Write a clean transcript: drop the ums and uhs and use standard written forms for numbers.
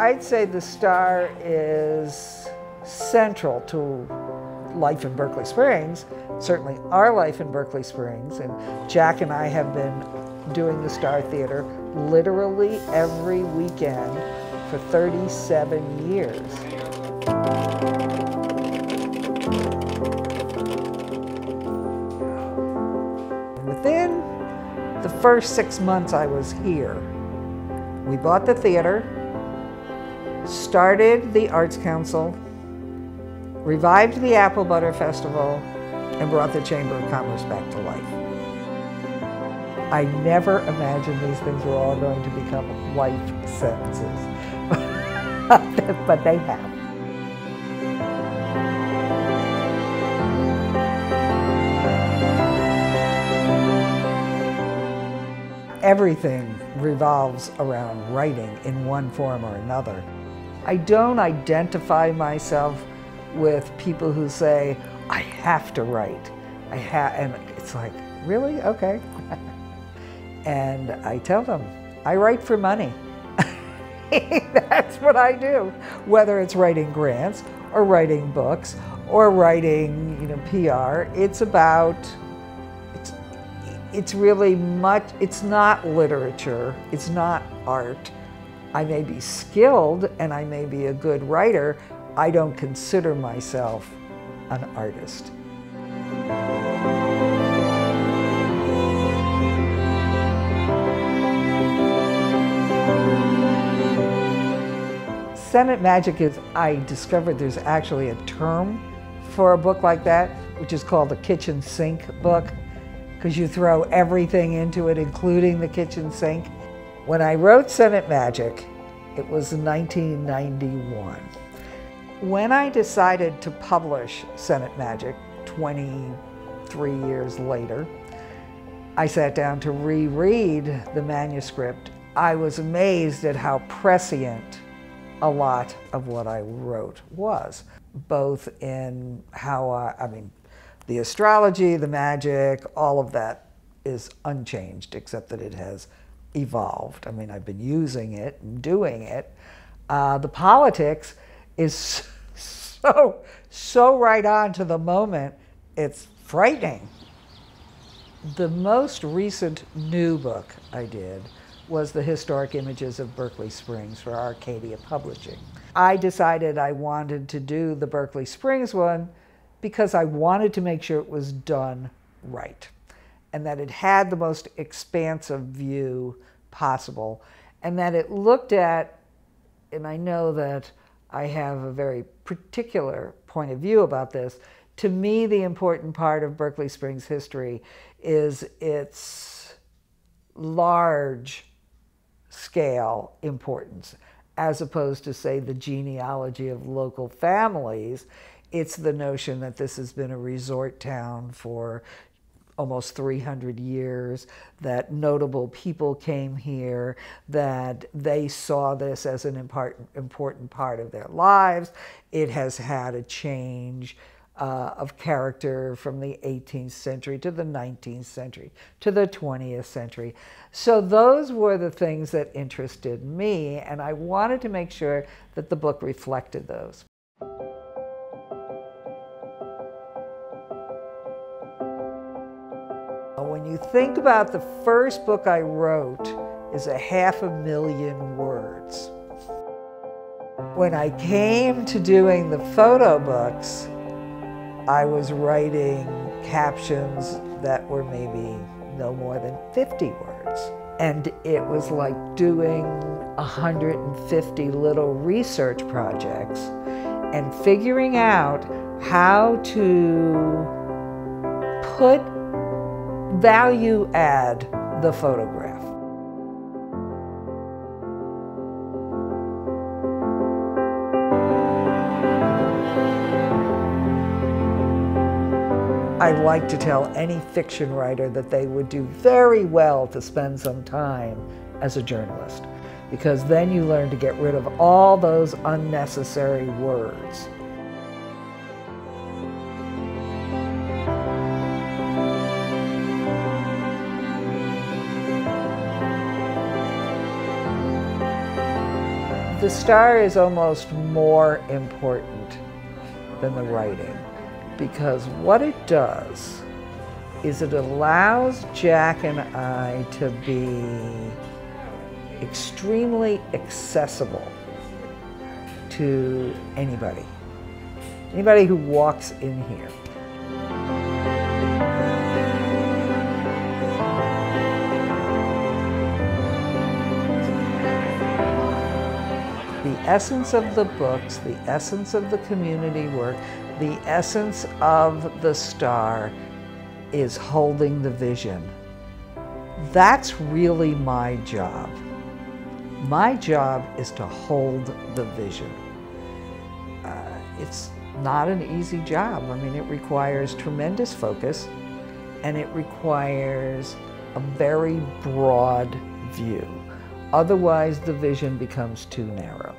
I'd say the star is central to life in Berkeley Springs, certainly our life in Berkeley Springs. And Jack and I have been doing the Star Theater literally every weekend for 37 years. Within the first 6 months I was here, we bought the theater, started the Arts Council, revived the Apple Butter Festival, and brought the Chamber of Commerce back to life. I never imagined these things were all going to become life sentences, but they have. Everything revolves around writing in one form or another. I don't identify myself with people who say, I have to write. And it's like, really? Okay. And I tell them, I write for money. That's what I do. Whether it's writing grants or writing books or writing, PR, it's really much, it's not literature, it's not art. I may be skilled and I may be a good writer. I don't consider myself an artist. Senate Magic is, I discovered there's actually a term for a book like that, which is called a kitchen sink book, because you throw everything into it, including the kitchen sink. When I wrote Senate Magic, it was 1991. When I decided to publish Senate Magic 23 years later, I sat down to reread the manuscript. I was amazed at how prescient a lot of what I wrote was, both in how the astrology, the magic, all of that is unchanged, except that it has evolved. I've been using it and doing it. The politics is so right on to the moment, it's frightening. The most recent new book I did was the Historic Images of Berkeley Springs for Arcadia Publishing. I decided I wanted to do the Berkeley Springs one because I wanted to make sure it was done right and that it had the most expansive view possible and that it looked at, and I know that I have a very particular point of view about this, to me the important part of Berkeley Springs history is its large scale importance, as opposed to, say, the genealogy of local families. It's the notion that this has been a resort town for almost 300 years, that notable people came here, that they saw this as an important part of their lives. It has had a change of character from the 18th century to the 19th century to the 20th century. So those were the things that interested me, and I wanted to make sure that the book reflected those. When you think about the first book I wrote is 500,000 words. When I came to doing the photo books, I was writing captions that were maybe no more than 50 words. And it was like doing 150 little research projects and figuring out how to put value add the photograph. I like to tell any fiction writer that they would do very well to spend some time as a journalist, because then you learn to get rid of all those unnecessary words. The star is almost more important than the writing, because what it does is it allows Jack and I to be extremely accessible to anybody who walks in here. The essence of the books, the essence of the community work, the essence of the star is holding the vision. That's really my job. My job is to hold the vision. It's not an easy job. I mean, it requires tremendous focus, and it requires a very broad view. Otherwise, the vision becomes too narrow.